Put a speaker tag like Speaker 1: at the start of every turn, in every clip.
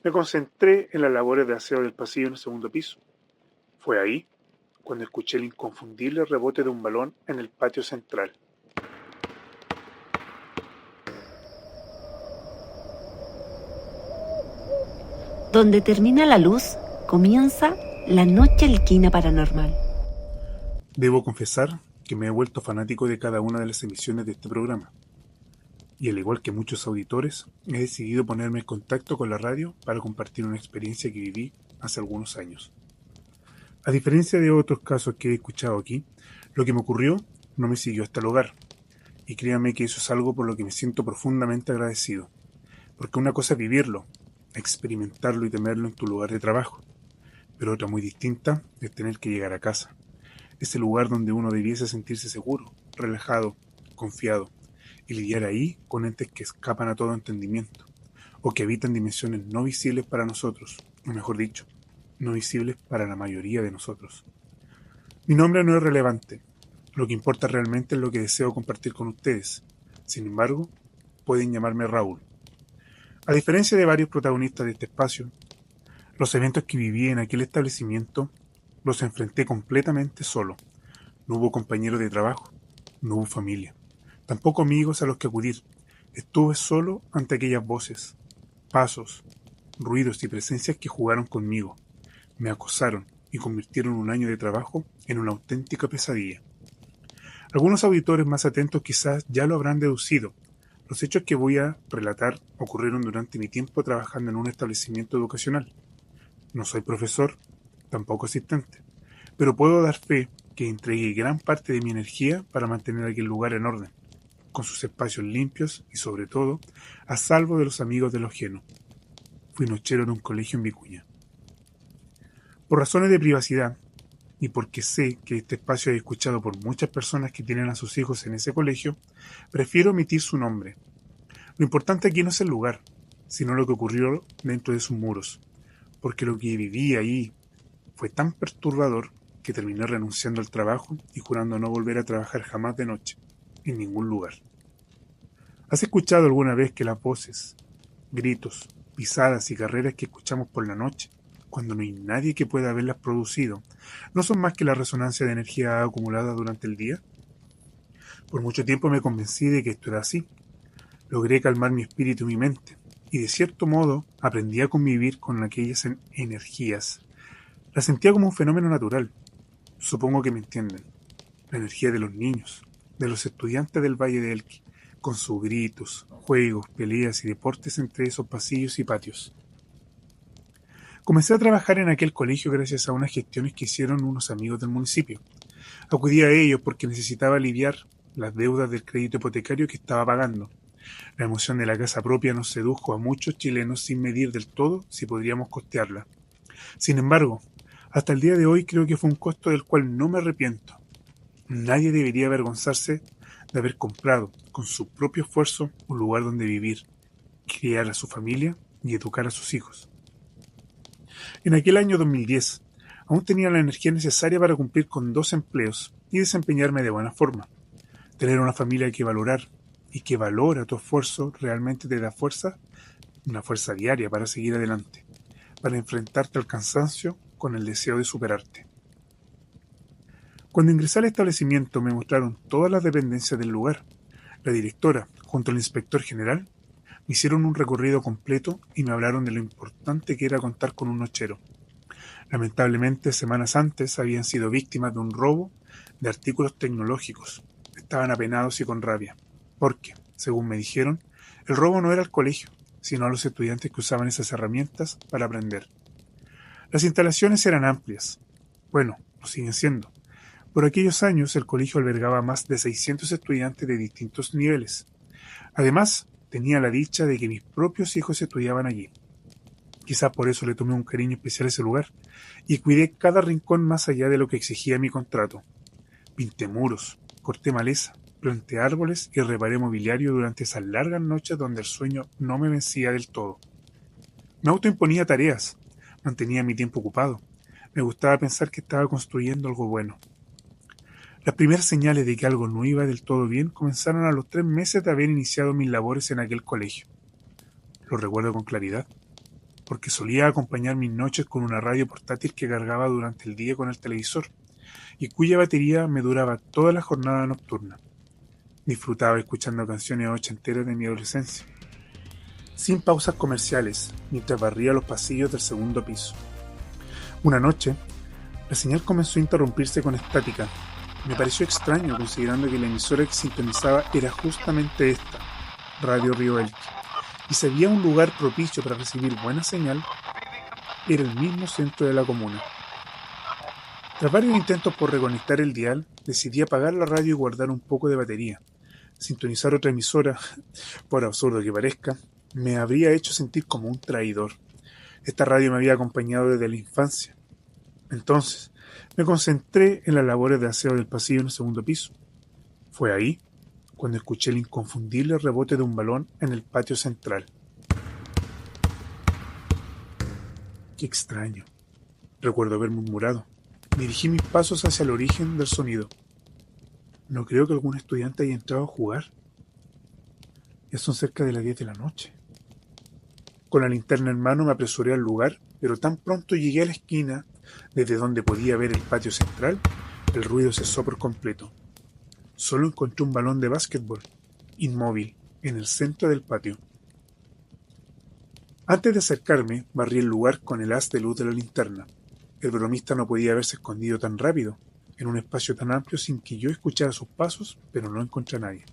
Speaker 1: Me concentré en las labores de aseo del pasillo en el segundo piso. Fue ahí cuando escuché el inconfundible rebote de un balón en el patio central.
Speaker 2: Donde termina la luz, comienza la noche alquina paranormal.
Speaker 1: Debo confesar que me he vuelto fanático de cada una de las emisiones de este programa. Y al igual que muchos auditores, he decidido ponerme en contacto con la radio para compartir una experiencia que viví hace algunos años. A diferencia de otros casos que he escuchado aquí, lo que me ocurrió no me siguió hasta el hogar. Y créanme que eso es algo por lo que me siento profundamente agradecido. Porque una cosa es vivirlo, experimentarlo y temerlo en tu lugar de trabajo. Pero otra muy distinta es tener que llegar a casa. Ese lugar donde uno debiese sentirse seguro, relajado, confiado, y lidiar ahí con entes que escapan a todo entendimiento, o que habitan dimensiones no visibles para nosotros, o mejor dicho, no visibles para la mayoría de nosotros. Mi nombre no es relevante, lo que importa realmente es lo que deseo compartir con ustedes. Sin embargo, pueden llamarme Raúl. A diferencia de varios protagonistas de este espacio, los eventos que viví en aquel establecimiento los enfrenté completamente solo. No hubo compañeros de trabajo, no hubo familia, tampoco amigos a los que acudir. Estuve solo ante aquellas voces, pasos, ruidos y presencias que jugaron conmigo, me acosaron y convirtieron un año de trabajo en una auténtica pesadilla. Algunos auditores más atentos quizás ya lo habrán deducido. Los hechos que voy a relatar ocurrieron durante mi tiempo trabajando en un establecimiento educacional. No soy profesor, tampoco asistente, pero puedo dar fe que entregué gran parte de mi energía para mantener aquel lugar en orden, con sus espacios limpios y, sobre todo, a salvo de los amigos de lo ajeno. Fui nochero en un colegio en Vicuña. Por razones de privacidad, y porque sé que este espacio es escuchado por muchas personas que tienen a sus hijos en ese colegio, prefiero omitir su nombre. Lo importante aquí no es el lugar, sino lo que ocurrió dentro de sus muros, porque lo que viví ahí fue tan perturbador que terminé renunciando al trabajo y jurando no volver a trabajar jamás de noche, en ningún lugar. ¿Has escuchado alguna vez que las voces, gritos, pisadas y carreras que escuchamos por la noche, cuando no hay nadie que pueda haberlas producido, no son más que la resonancia de energía acumulada durante el día? Por mucho tiempo me convencí de que esto era así. Logré calmar mi espíritu y mi mente, y de cierto modo aprendí a convivir con aquellas energías. Las sentía como un fenómeno natural. Supongo que me entienden. La energía de los niños, de los estudiantes del Valle de Elqui, con sus gritos, juegos, peleas y deportes entre esos pasillos y patios. Comencé a trabajar en aquel colegio gracias a unas gestiones que hicieron unos amigos del municipio. Acudí a ellos porque necesitaba aliviar las deudas del crédito hipotecario que estaba pagando. La emoción de la casa propia nos sedujo a muchos chilenos sin medir del todo si podríamos costearla. Sin embargo, hasta el día de hoy creo que fue un costo del cual no me arrepiento. Nadie debería avergonzarse de haber comprado, con su propio esfuerzo, un lugar donde vivir, criar a su familia y educar a sus hijos. En aquel año 2010, aún tenía la energía necesaria para cumplir con 2 empleos y desempeñarme de buena forma. Tener una familia que valorar y que valora tu esfuerzo realmente te da fuerza, una fuerza diaria para seguir adelante, para enfrentarte al cansancio con el deseo de superarte. Cuando ingresé al establecimiento me mostraron todas las dependencias del lugar. La directora, junto al inspector general, me hicieron un recorrido completo y me hablaron de lo importante que era contar con un nochero. Lamentablemente, semanas antes habían sido víctimas de un robo de artículos tecnológicos. Estaban apenados y con rabia, porque, según me dijeron, el robo no era al colegio, sino a los estudiantes que usaban esas herramientas para aprender. Las instalaciones eran amplias. Bueno, lo siguen siendo. Por aquellos años el colegio albergaba más de 600 estudiantes de distintos niveles. Además, tenía la dicha de que mis propios hijos estudiaban allí. Quizá por eso le tomé un cariño especial a ese lugar y cuidé cada rincón más allá de lo que exigía mi contrato. Pinté muros, corté maleza, planté árboles y reparé mobiliario durante esas largas noches donde el sueño no me vencía del todo. Me autoimponía tareas, mantenía mi tiempo ocupado. Me gustaba pensar que estaba construyendo algo bueno. Las primeras señales de que algo no iba del todo bien comenzaron a los 3 meses de haber iniciado mis labores en aquel colegio. Lo recuerdo con claridad. porque solía acompañar mis noches con una radio portátil que cargaba durante el día con el televisor, y cuya batería me duraba toda la jornada nocturna. Disfrutaba escuchando canciones ochenteras de mi adolescencia, sin pausas comerciales, mientras barría los pasillos del segundo piso. Una noche, la señal comenzó a interrumpirse con estática. Me pareció extraño considerando que la emisora que sintonizaba era justamente esta, Radio Río Elqui, y si había un lugar propicio para recibir buena señal, era el mismo centro de la comuna. Tras varios intentos por reconectar el dial, decidí apagar la radio y guardar un poco de batería. Sintonizar otra emisora, por absurdo que parezca, me habría hecho sentir como un traidor. Esta radio me había acompañado desde la infancia. Entonces, me concentré en las labores de aseo del pasillo en el segundo piso. Fue ahí cuando escuché el inconfundible rebote de un balón en el patio central. ¡Qué extraño!, recuerdo haber murmurado. Dirigí mis pasos hacia el origen del sonido. No creo que algún estudiante haya entrado a jugar. Ya son cerca de las 10 de la noche. Con la linterna en mano me apresuré al lugar, pero tan pronto llegué a la esquina, desde donde podía ver el patio central, el ruido cesó por completo. Solo encontré un balón de básquetbol, inmóvil, en el centro del patio. Antes de acercarme, barrí el lugar con el haz de luz de la linterna. El bromista no podía haberse escondido tan rápido, en un espacio tan amplio sin que yo escuchara sus pasos, pero no encontré a nadie.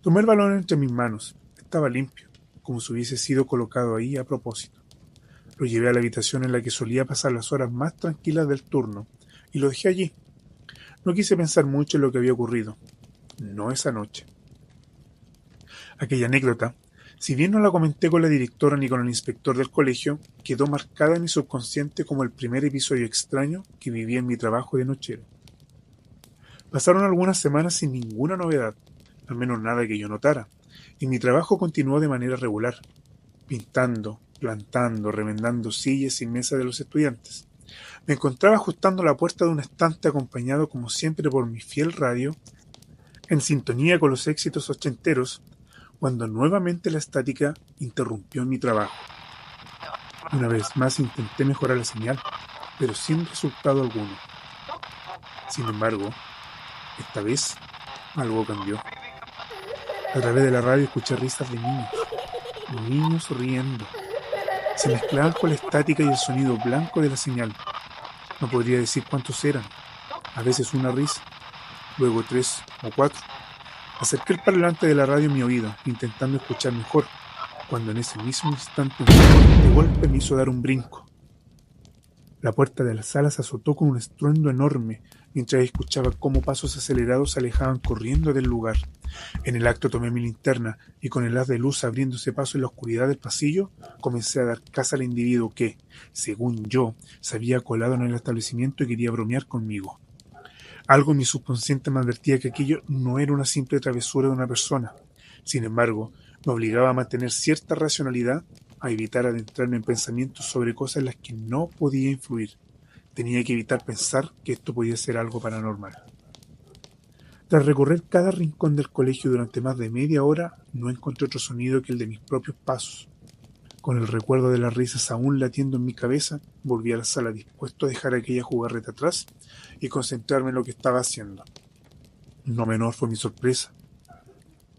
Speaker 1: Tomé el balón entre mis manos. Estaba limpio, como si hubiese sido colocado ahí a propósito. Lo llevé a la habitación en la que solía pasar las horas más tranquilas del turno, y lo dejé allí. No quise pensar mucho en lo que había ocurrido. No esa noche. Aquella anécdota, si bien no la comenté con la directora ni con el inspector del colegio, quedó marcada en mi subconsciente como el primer episodio extraño que viví en mi trabajo de nochero. Pasaron algunas semanas sin ninguna novedad, al menos nada que yo notara, y mi trabajo continuó de manera regular, pintando, plantando, remendando sillas y mesas de los estudiantes. Me encontraba ajustando la puerta de un estante acompañado como siempre por mi fiel radio, en sintonía con los éxitos ochenteros, cuando nuevamente la estática interrumpió mi trabajo. Una vez más intenté mejorar la señal, pero sin resultado alguno. Sin embargo, esta vez algo cambió. A través de la radio escuché risas de niños riendo. Se mezclaban con la estática y el sonido blanco de la señal. No podría decir cuántos eran. A veces una risa, luego 3 o 4. Acerqué el parlante de la radio a mi oído, intentando escuchar mejor, cuando en ese mismo instante un fuerte golpe me hizo dar un brinco. La puerta de la sala se azotó con un estruendo enorme, mientras escuchaba cómo pasos acelerados se alejaban corriendo del lugar. En el acto tomé mi linterna, y con el haz de luz abriéndose paso en la oscuridad del pasillo, comencé a dar caza al individuo que, según yo, se había colado en el establecimiento y quería bromear conmigo. Algo en mi subconsciente me advertía que aquello no era una simple travesura de una persona. Sin embargo, me obligaba a mantener cierta racionalidad, a evitar adentrarme en pensamientos sobre cosas en las que no podía influir. Tenía que evitar pensar que esto podía ser algo paranormal. Tras recorrer cada rincón del colegio durante más de media hora, no encontré otro sonido que el de mis propios pasos. Con el recuerdo de las risas aún latiendo en mi cabeza, volví a la sala dispuesto a dejar aquella jugarreta atrás y concentrarme en lo que estaba haciendo. No menor fue mi sorpresa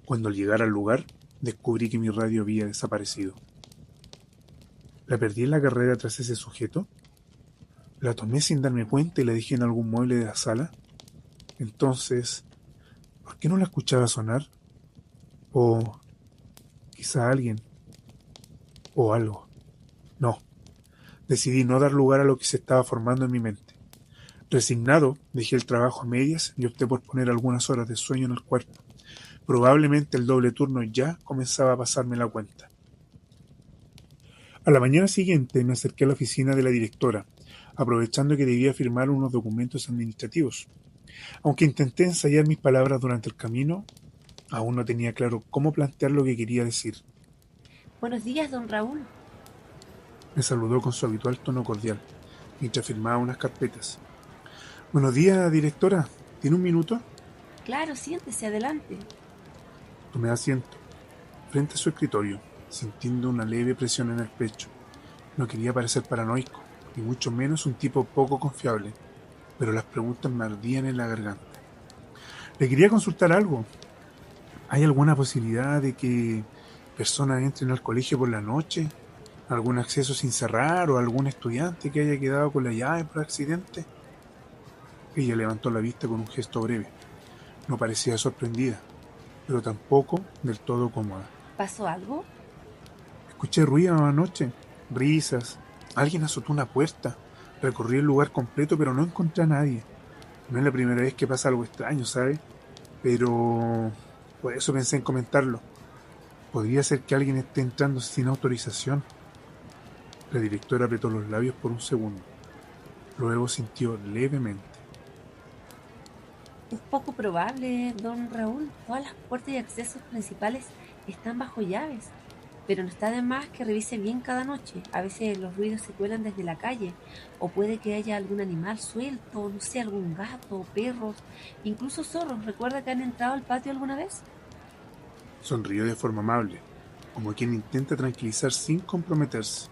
Speaker 1: cuando al llegar al lugar descubrí que mi radio había desaparecido. ¿La perdí en la carrera tras ese sujeto? ¿La tomé sin darme cuenta y la dejé en algún mueble de la sala? Entonces, ¿por qué no la escuchaba sonar? O quizá alguien o algo. No, decidí no dar lugar a lo que se estaba formando en mi mente. Resignado, dejé el trabajo a medias y opté por poner algunas horas de sueño en el cuerpo. Probablemente el doble turno ya comenzaba a pasarme la cuenta. A la mañana siguiente me acerqué a la oficina de la directora, aprovechando que debía firmar unos documentos administrativos. Aunque intenté ensayar mis palabras durante el camino, aún no tenía claro cómo plantear lo que quería decir.
Speaker 2: Buenos días, don Raúl.
Speaker 1: Me saludó con su habitual tono cordial, mientras firmaba unas carpetas. Buenos días, directora. ¿Tiene un minuto?
Speaker 2: Claro, siéntese, adelante.
Speaker 1: Tomé asiento, frente a su escritorio, sintiendo una leve presión en el pecho. No quería parecer paranoico, ni mucho menos un tipo poco confiable, pero las preguntas me ardían en la garganta. Le quería consultar algo. ¿Hay alguna posibilidad de que personas entren al colegio por la noche? ¿Algún acceso sin cerrar o algún estudiante que haya quedado con la llave por accidente? Ella levantó la vista con un gesto breve. No parecía sorprendida, pero tampoco del todo cómoda.
Speaker 2: ¿Pasó algo?
Speaker 1: Escuché ruido anoche, risas. Alguien azotó una puerta. Recorrí el lugar completo, pero no encontré a nadie. No es la primera vez que pasa algo extraño, ¿sabe? Pero por eso pensé en comentarlo. Podría ser que alguien esté entrando sin autorización. La directora apretó los labios por un segundo. Luego sintió levemente.
Speaker 2: Es poco probable, don Raúl. Todas las puertas y accesos principales están bajo llaves. Pero no está de más que revise bien cada noche. A veces los ruidos se cuelan desde la calle. O puede que haya algún animal suelto, no sé, algún gato, perros, incluso zorros. ¿Recuerda que han entrado al patio alguna vez?
Speaker 1: Sonrió de forma amable, como quien intenta tranquilizar sin comprometerse.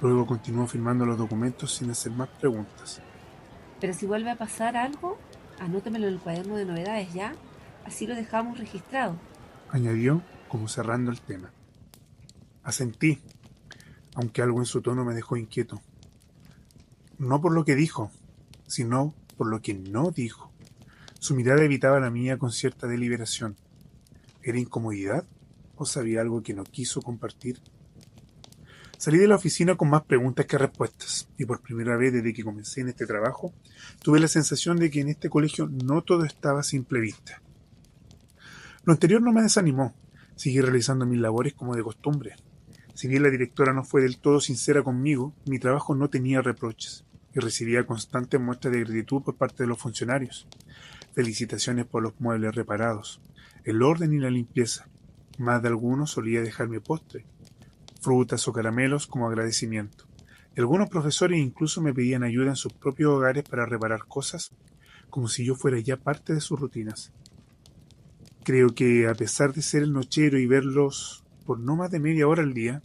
Speaker 1: Luego continuó firmando los documentos sin hacer más preguntas.
Speaker 2: Pero si vuelve a pasar algo, anótemelo en el cuaderno de novedades ya. Así lo dejamos registrado.
Speaker 1: Añadió, como cerrando el tema. Asentí, aunque algo en su tono me dejó inquieto. No por lo que dijo, sino por lo que no dijo. Su mirada evitaba la mía con cierta deliberación. ¿Era incomodidad o sabía algo que no quiso compartir? Salí de la oficina con más preguntas que respuestas, y por primera vez desde que comencé en este trabajo, tuve la sensación de que en este colegio no todo estaba a simple vista. Lo anterior no me desanimó, seguí realizando mis labores como de costumbre. Si bien la directora no fue del todo sincera conmigo, mi trabajo no tenía reproches, y recibía constantes muestras de gratitud por parte de los funcionarios. Felicitaciones por los muebles reparados, el orden y la limpieza. Más de alguno solía dejarme postre, frutas o caramelos como agradecimiento. Algunos profesores incluso me pedían ayuda en sus propios hogares para reparar cosas, como si yo fuera ya parte de sus rutinas. Creo que, a pesar de ser el nochero y verlos por no más de media hora al día,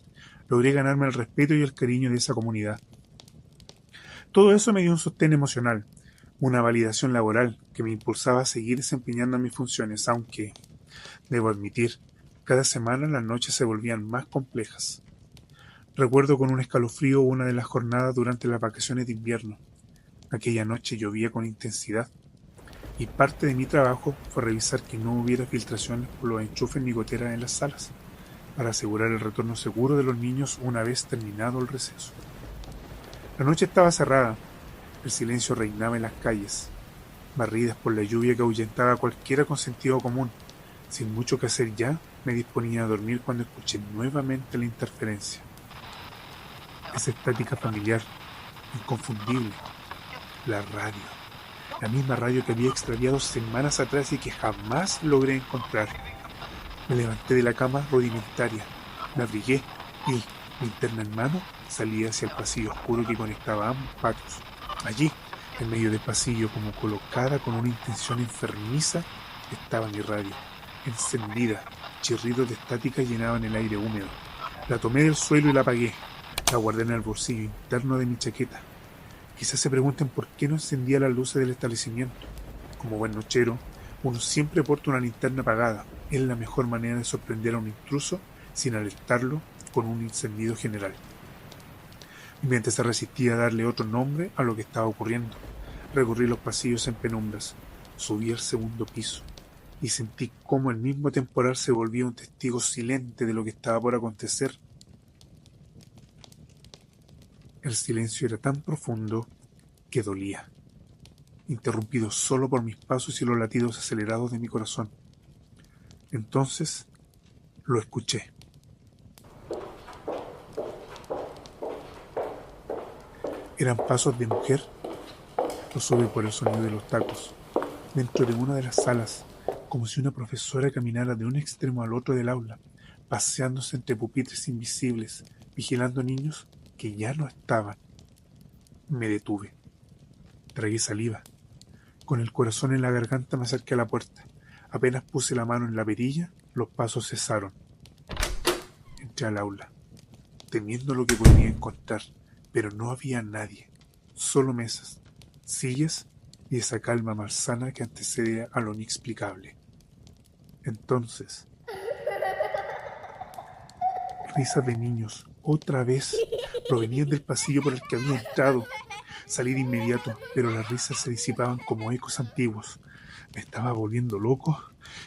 Speaker 1: logré ganarme el respeto y el cariño de esa comunidad. Todo eso me dio un sostén emocional, una validación laboral que me impulsaba a seguir desempeñando mis funciones, aunque, debo admitir, cada semana las noches se volvían más complejas. Recuerdo con un escalofrío una de las jornadas durante las vacaciones de invierno. Aquella noche llovía con intensidad, y parte de mi trabajo fue revisar que no hubiera filtraciones por los enchufes ni goteras en las salas, para asegurar el retorno seguro de los niños una vez terminado el receso. La noche estaba cerrada, el silencio reinaba en las calles, barridas por la lluvia que ahuyentaba a cualquiera con sentido común. Sin mucho que hacer ya, me disponía a dormir cuando escuché nuevamente la interferencia. Esa estática familiar, inconfundible, la radio. La misma radio que había extraviado semanas atrás y que jamás logré encontrar. Me levanté de la cama rudimentaria, me abrigué y, linterna en mano, salí hacia el pasillo oscuro que conectaba ambos patios. Allí, en medio del pasillo, como colocada con una intención enfermiza, estaba mi radio, encendida. Chirridos de estática llenaban el aire húmedo. La tomé del suelo y la apagué. La guardé en el bolsillo interno de mi chaqueta. Quizás se pregunten por qué no encendía las luces del establecimiento. Como buen nochero, uno siempre porta una linterna apagada. Es la mejor manera de sorprender a un intruso sin alertarlo con un encendido general. Mi mente se resistía a darle otro nombre a lo que estaba ocurriendo. Recorrí los pasillos en penumbras. Subí al segundo piso y sentí cómo el mismo temporal se volvía un testigo silente de lo que estaba por acontecer. El silencio era tan profundo que dolía, interrumpido solo por mis pasos y los latidos acelerados de mi corazón. Entonces lo escuché. Eran pasos de mujer. Lo supe por el sonido de los tacos. Dentro de una de las salas, como si una profesora caminara de un extremo al otro del aula, paseándose entre pupitres invisibles, vigilando niños que ya no estaban. Me detuve. Tragué saliva. Con el corazón en la garganta me acerqué a la puerta. Apenas puse la mano en la perilla, los pasos cesaron. Entré al aula. temiendo lo que podría encontrar, pero no había nadie, solo mesas, sillas y esa calma malsana que antecede a lo inexplicable. Entonces, risas de niños, otra vez, provenían del pasillo por el que había entrado. Salí de inmediato, pero las risas se disipaban como ecos antiguos. ¿Me estaba volviendo loco?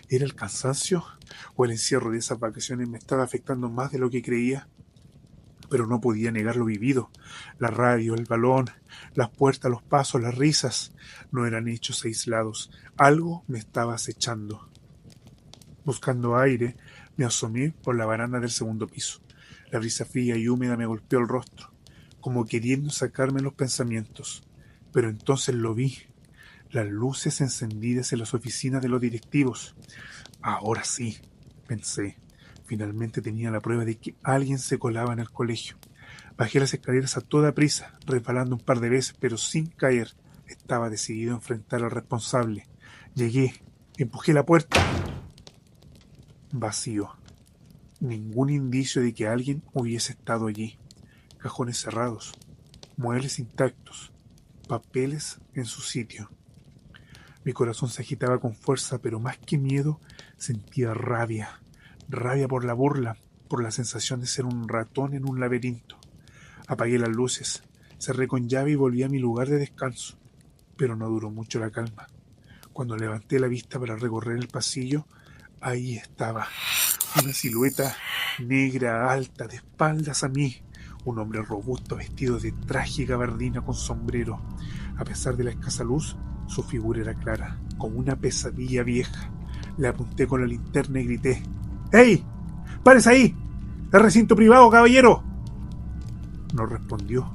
Speaker 1: ¿Era el cansancio? ¿O el encierro de esas vacaciones me estaba afectando más de lo que creía? Pero no podía negar lo vivido. La radio, el balón, las puertas, los pasos, las risas, no eran hechos aislados. Algo me estaba acechando. Buscando aire, me asomé por la baranda del segundo piso. La brisa fría y húmeda me golpeó el rostro, como queriendo sacarme los pensamientos. Pero entonces lo vi, las luces encendidas en las oficinas de los directivos. Ahora sí, pensé. Finalmente tenía la prueba de que alguien se colaba en el colegio. Bajé las escaleras a toda prisa, resbalando un par de veces, pero sin caer. Estaba decidido a enfrentar al responsable. Llegué, empujé la puerta. Vacío. Ningún indicio de que alguien hubiese estado allí. Cajones cerrados, muebles intactos, papeles en su sitio. Mi corazón se agitaba con fuerza, pero más que miedo, sentía rabia. Rabia por la burla, por la sensación de ser un ratón en un laberinto. Apagué las luces, cerré con llave y volví a mi lugar de descanso. Pero no duró mucho la calma. Cuando levanté la vista para recorrer el pasillo, ahí estaba, una silueta negra, alta, de espaldas a mí. Un hombre robusto vestido de traje y gabardina con sombrero. A pesar de la escasa luz, su figura era clara, como una pesadilla vieja. Le apunté con la linterna y grité: ¡Hey! ¡Párese ahí! ¡Es recinto privado, caballero! No respondió.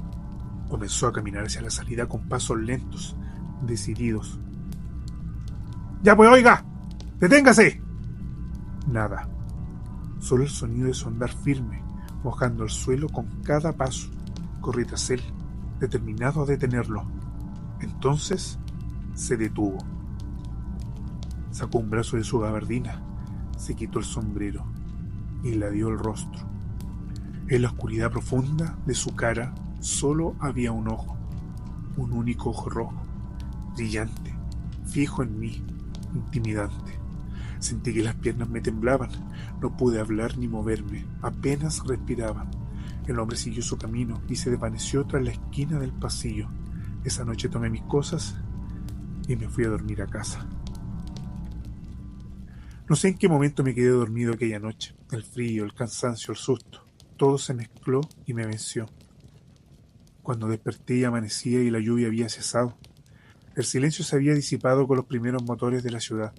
Speaker 1: Comenzó a caminar hacia la salida con pasos lentos, decididos. ¡Ya pues, oiga! ¡Deténgase! Nada. Solo el sonido de su andar firme, mojando el suelo con cada paso. Corrí tras él, determinado a detenerlo. Entonces se detuvo. Sacó un brazo de su gabardina, se quitó el sombrero y ladeó el rostro. En la oscuridad profunda de su cara solo había un ojo, un único ojo rojo, brillante, fijo en mí, intimidante. Sentí que las piernas me temblaban, no pude hablar ni moverme, apenas respiraba. El hombre siguió su camino y se desvaneció tras la esquina del pasillo. Esa noche tomé mis cosas y me fui a dormir a casa. No sé en qué momento me quedé dormido aquella noche. El frío, el cansancio, el susto, todo se mezcló y me venció. Cuando desperté ya amanecía y la lluvia había cesado. El silencio se había disipado con los primeros motores de la ciudad,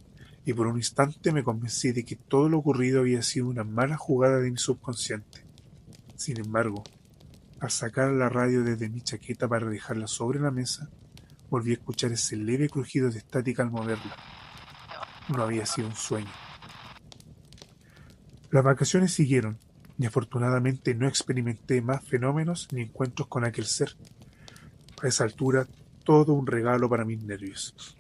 Speaker 1: y por un instante me convencí de que todo lo ocurrido había sido una mala jugada de mi subconsciente. Sin embargo, al sacar la radio desde mi chaqueta para dejarla sobre la mesa, volví a escuchar ese leve crujido de estática al moverla. No había sido un sueño. Las vacaciones siguieron, y afortunadamente no experimenté más fenómenos ni encuentros con aquel ser. A esa altura, todo un regalo para mis nervios.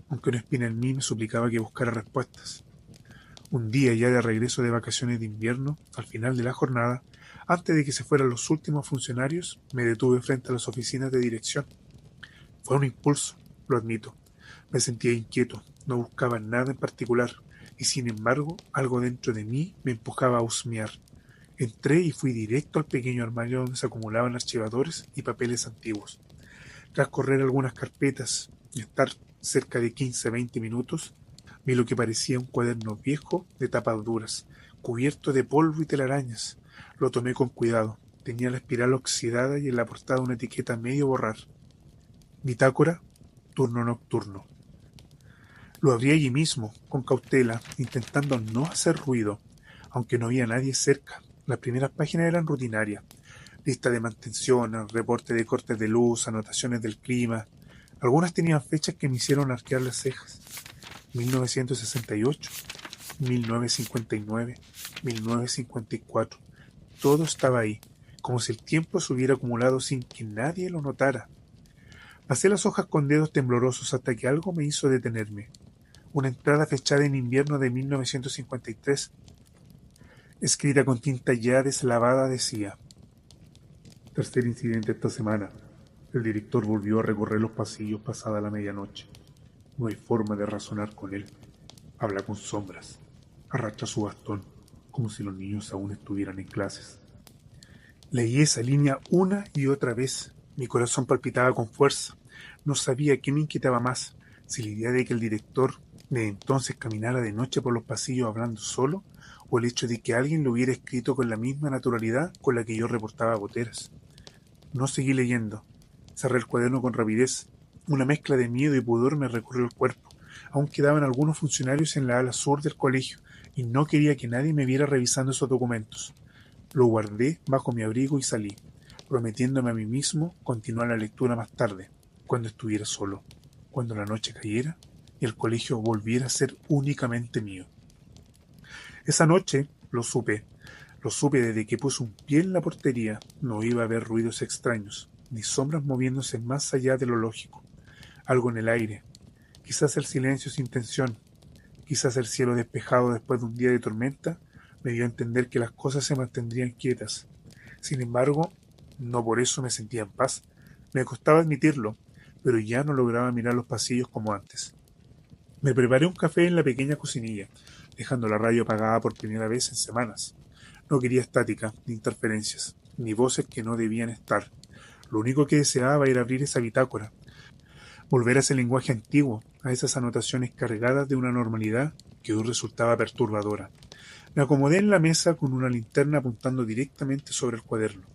Speaker 1: Aunque una espina en mí me suplicaba que buscara respuestas. Un día ya de regreso de vacaciones de invierno, al final de la jornada, antes de que se fueran los últimos funcionarios, me detuve frente a las oficinas de dirección. Fue un impulso, lo admito. Me sentía inquieto, no buscaba nada en particular, y sin embargo, algo dentro de mí me empujaba a husmear. Entré y fui directo al pequeño armario donde se acumulaban archivadores y papeles antiguos. Tras correr algunas carpetas y estar cerca de 15-20 minutos, vi lo que parecía un cuaderno viejo de tapas duras, cubierto de polvo y telarañas. Lo tomé con cuidado. Tenía la espiral oxidada y en la portada una etiqueta medio borrar. Bitácora, turno nocturno. Lo abrí allí mismo, con cautela, intentando no hacer ruido, aunque no había nadie cerca. Las primeras páginas eran rutinarias. Lista de mantenciones, reporte de cortes de luz, anotaciones del clima. Algunas tenían fechas que me hicieron arquear las cejas. 1968, 1959, 1954. Todo estaba ahí, como si el tiempo se hubiera acumulado sin que nadie lo notara. Pasé las hojas con dedos temblorosos hasta que algo me hizo detenerme. Una entrada fechada en invierno de 1953, escrita con tinta ya deslavada, decía: Tercer incidente esta semana. El director volvió a recorrer los pasillos pasada la medianoche. No hay forma de razonar con él. Habla con sombras. Arrastra su bastón, como si los niños aún estuvieran en clases. Leí esa línea una y otra vez. Mi corazón palpitaba con fuerza. No sabía qué me inquietaba más, si la idea de que el director de entonces caminara de noche por los pasillos hablando solo, o el hecho de que alguien lo hubiera escrito con la misma naturalidad con la que yo reportaba goteras. No seguí leyendo. Cerré el cuaderno con rapidez. Una mezcla de miedo y pudor me recorrió el cuerpo. Aún quedaban algunos funcionarios en la ala sur del colegio, y no quería que nadie me viera revisando esos documentos. Lo guardé bajo mi abrigo y salí, prometiéndome a mí mismo continuar la lectura más tarde, cuando estuviera solo, cuando la noche cayera y el colegio volviera a ser únicamente mío. Esa noche lo supe desde que puse un pie en la portería. No iba a haber ruidos extraños, ni sombras moviéndose más allá de lo lógico. Algo en el aire, quizás el silencio sin tensión, quizás el cielo despejado después de un día de tormenta, me dio a entender que las cosas se mantendrían quietas. Sin embargo, no por eso me sentía en paz. Me costaba admitirlo, pero ya no lograba mirar los pasillos como antes. Me preparé un café en la pequeña cocinilla, dejando la radio apagada por primera vez en semanas. No quería estática, ni interferencias, ni voces que no debían estar. Lo único que deseaba era abrir esa bitácora, volver a ese lenguaje antiguo, a esas anotaciones cargadas de una normalidad que hoy resultaba perturbadora. Me acomodé en la mesa con una linterna apuntando directamente sobre el cuaderno.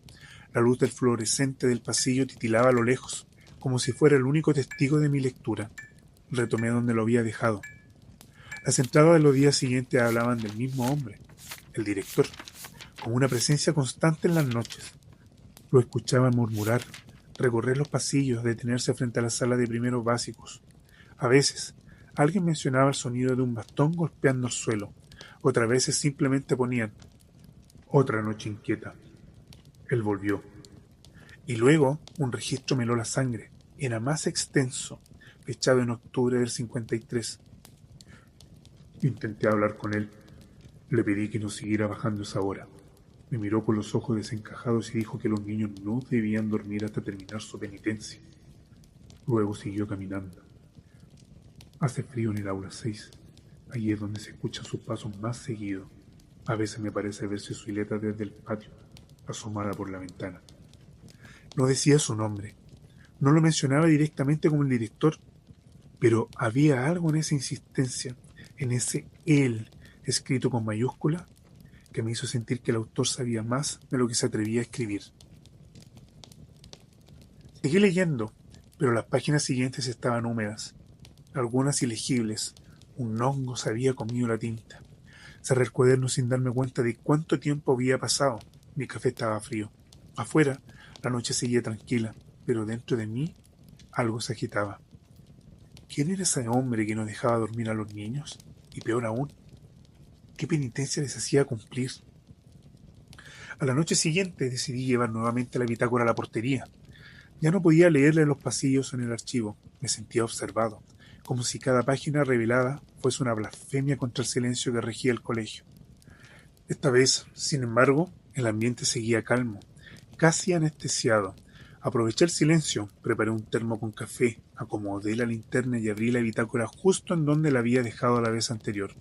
Speaker 1: La luz del fluorescente del pasillo titilaba a lo lejos, como si fuera el único testigo de mi lectura. Retomé donde lo había dejado. Las entradas de los días siguientes hablaban del mismo hombre, el director, con una presencia constante en las noches. Lo escuchaba murmurar, recorrer los pasillos, detenerse frente a la sala de primeros básicos. A veces, alguien mencionaba el sonido de un bastón golpeando el suelo. Otras veces simplemente ponían «Otra noche inquieta». Él volvió. Y luego un registro me heló la sangre. Era más extenso, fechado en octubre del 53. Intenté hablar con él. Le pedí que no siguiera bajando esa hora. Me miró con los ojos desencajados y dijo que los niños no debían dormir hasta terminar su penitencia. Luego siguió caminando. Hace frío en el aula 6. Allí es donde se escuchan sus pasos más seguido. A veces me parece ver su silueta desde el patio, asomada por la ventana. No decía su nombre. No lo mencionaba directamente como el director, pero había algo en esa insistencia, en ese él escrito con mayúscula, que me hizo sentir que el autor sabía más de lo que se atrevía a escribir. Seguí leyendo, pero las páginas siguientes estaban húmedas, algunas ilegibles. Un hongo se había comido la tinta. Cerré el cuaderno sin darme cuenta de cuánto tiempo había pasado. Mi café estaba frío. Afuera, la noche seguía tranquila, pero dentro de mí algo se agitaba. ¿Quién era ese hombre que no dejaba dormir a los niños? Y peor aún, ¿qué penitencia les hacía cumplir? A la noche siguiente decidí llevar nuevamente la bitácora a la portería. Ya no podía leerla en los pasillos o en el archivo. Me sentía observado, como si cada página revelada fuese una blasfemia contra el silencio que regía el colegio. Esta vez, sin embargo, el ambiente seguía calmo, casi anestesiado. Aproveché el silencio, preparé un termo con café, acomodé la linterna y abrí la bitácora justo en donde la había dejado la vez anterior.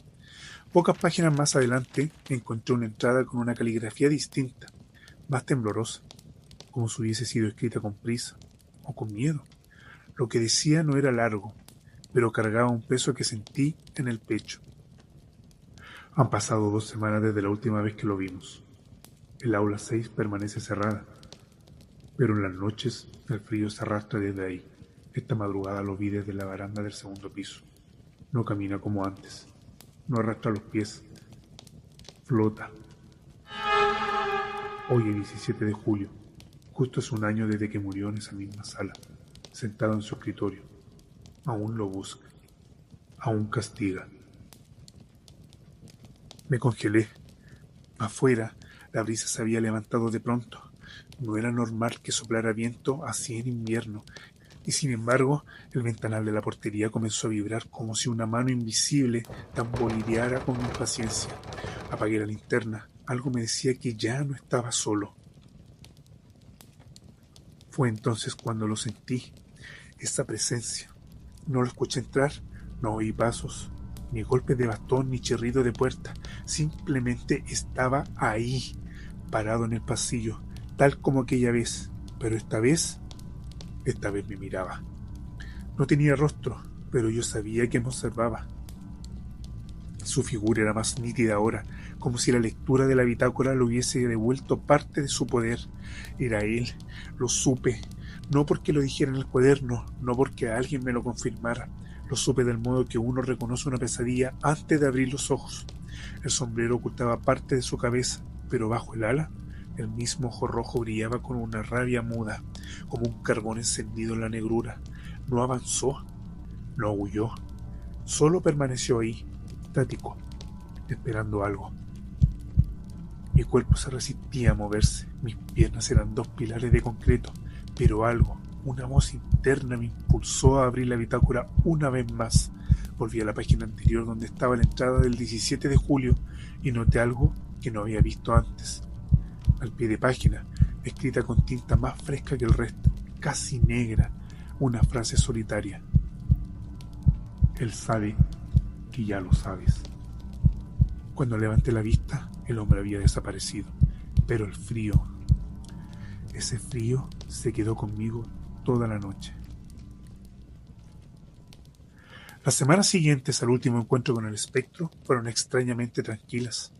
Speaker 1: Pocas páginas más adelante encontré una entrada con una caligrafía distinta, más temblorosa, como si hubiese sido escrita con prisa o con miedo. Lo que decía no era largo, pero cargaba un peso que sentí en el pecho. Han pasado 2 semanas desde la última vez que lo vimos. El aula 6 permanece cerrada, pero en las noches el frío se arrastra desde ahí. Esta madrugada lo vi desde la baranda del segundo piso. No camina como antes, no arrastra los pies, flota. Hoy es 17 de julio, justo hace un año desde que murió en esa misma sala, sentado en su escritorio. Aún lo busca, aún castiga. Me congelé. Afuera, la brisa se había levantado de pronto. No era normal que soplara viento así en invierno, y sin embargo, el ventanal de la portería comenzó a vibrar como si una mano invisible tamborileara con impaciencia. Apagué la linterna. Algo me decía que ya no estaba solo. Fue entonces cuando lo sentí, esa presencia. No lo escuché entrar, no oí pasos, ni golpes de bastón, ni chirrido de puerta. Simplemente estaba ahí, parado en el pasillo, tal como aquella vez. Pero esta vez me miraba. No tenía rostro, pero yo sabía que me observaba. Su figura era más nítida ahora, como si la lectura de la bitácora le hubiese devuelto parte de su poder. Era él, lo supe, no porque lo dijera en el cuaderno, no porque alguien me lo confirmara. Lo supe del modo que uno reconoce una pesadilla antes de abrir los ojos. El sombrero ocultaba parte de su cabeza, pero bajo el ala, el mismo ojo rojo brillaba con una rabia muda, como un carbón encendido en la negrura. No avanzó, no huyó, solo permaneció ahí, estático, esperando algo. Mi cuerpo se resistía a moverse, mis piernas eran dos pilares de concreto, pero algo, una voz interna me impulsó a abrir la bitácora una vez más. Volví a la página anterior donde estaba la entrada del 17 de julio y noté algo que no había visto antes. Al pie de página, escrita con tinta más fresca que el resto, casi negra, una frase solitaria. Él sabe que ya lo sabes. Cuando levanté la vista, el hombre había desaparecido, pero el frío, ese frío se quedó conmigo toda la noche. Las semanas siguientes al último encuentro con el espectro fueron extrañamente tranquilas.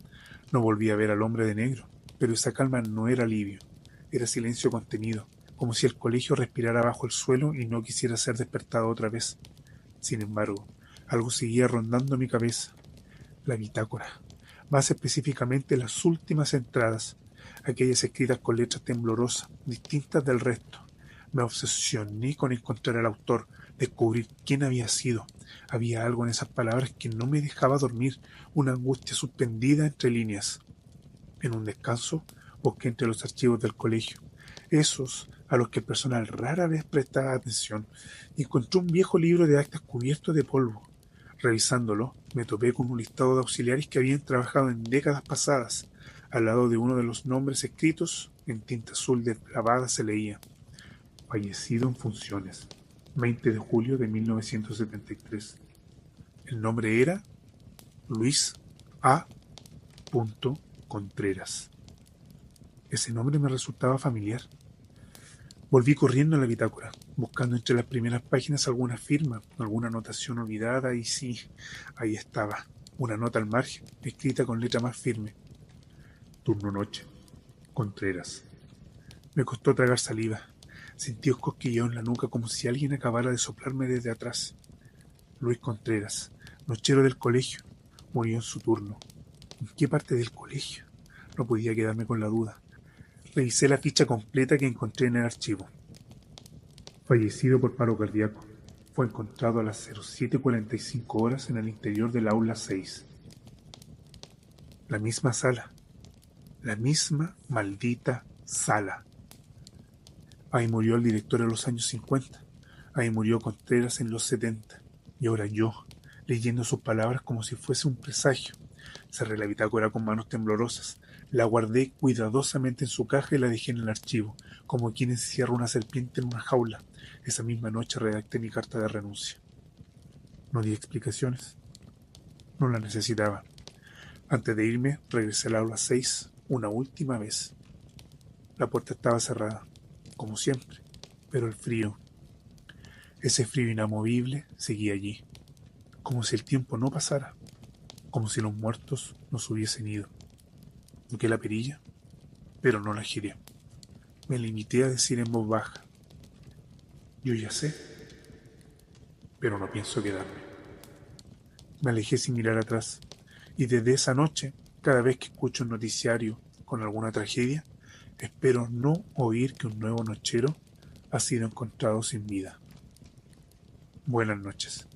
Speaker 1: No volví a ver al hombre de negro, pero esa calma no era alivio, era silencio contenido, como si el colegio respirara bajo el suelo y no quisiera ser despertado otra vez. Sin embargo, algo seguía rondando mi cabeza. La bitácora, más específicamente las últimas entradas, aquellas escritas con letras temblorosas, distintas del resto. Me obsesioné con encontrar al autor, descubrir quién había sido. Había algo en esas palabras que no me dejaba dormir, una angustia suspendida entre líneas. En un descanso, busqué entre los archivos del colegio, esos a los que el personal rara vez prestaba atención, y encontré un viejo libro de actas cubierto de polvo. Revisándolo, me topé con un listado de auxiliares que habían trabajado en décadas pasadas. Al lado de uno de los nombres escritos, en tinta azul deslavada, se leía: fallecido en funciones, 20 de julio de 1973. El nombre era Luis A. Contreras. Ese nombre me resultaba familiar. Volví corriendo a la bitácora, buscando entre las primeras páginas alguna firma, alguna anotación olvidada, y sí, ahí estaba, una nota al margen, escrita con letra más firme. Turno noche. Contreras. Me costó tragar saliva. Sentí un cosquilleo en la nuca como si alguien acabara de soplarme desde atrás. Luis Contreras, nochero del colegio, murió en su turno. ¿En qué parte del colegio? No podía quedarme con la duda. Revisé la ficha completa que encontré en el archivo. Fallecido por paro cardíaco. Fue encontrado a las 07:45 en el interior del aula 6. La misma sala. La misma maldita sala. Ahí murió el director en los años 50. Ahí murió Contreras en los 70. Y ahora yo, leyendo sus palabras como si fuese un presagio. Cerré la bitácora con manos temblorosas. La guardé cuidadosamente en su caja y la dejé en el archivo, como quien encierra una serpiente en una jaula. Esa misma noche redacté mi carta de renuncia. No di explicaciones. No la necesitaba. Antes de irme, regresé al aula 6 una última vez. La puerta estaba cerrada, como siempre, pero el frío, ese frío inamovible, seguía allí, como si el tiempo no pasara, como si los muertos no se hubiesen ido. Toqué la perilla, pero no la giré. Me limité a decir en voz baja: yo ya sé, pero no pienso quedarme. Me alejé sin mirar atrás, y desde esa noche, cada vez que escucho un noticiario con alguna tragedia, espero no oír que un nuevo nochero ha sido encontrado sin vida. Buenas noches.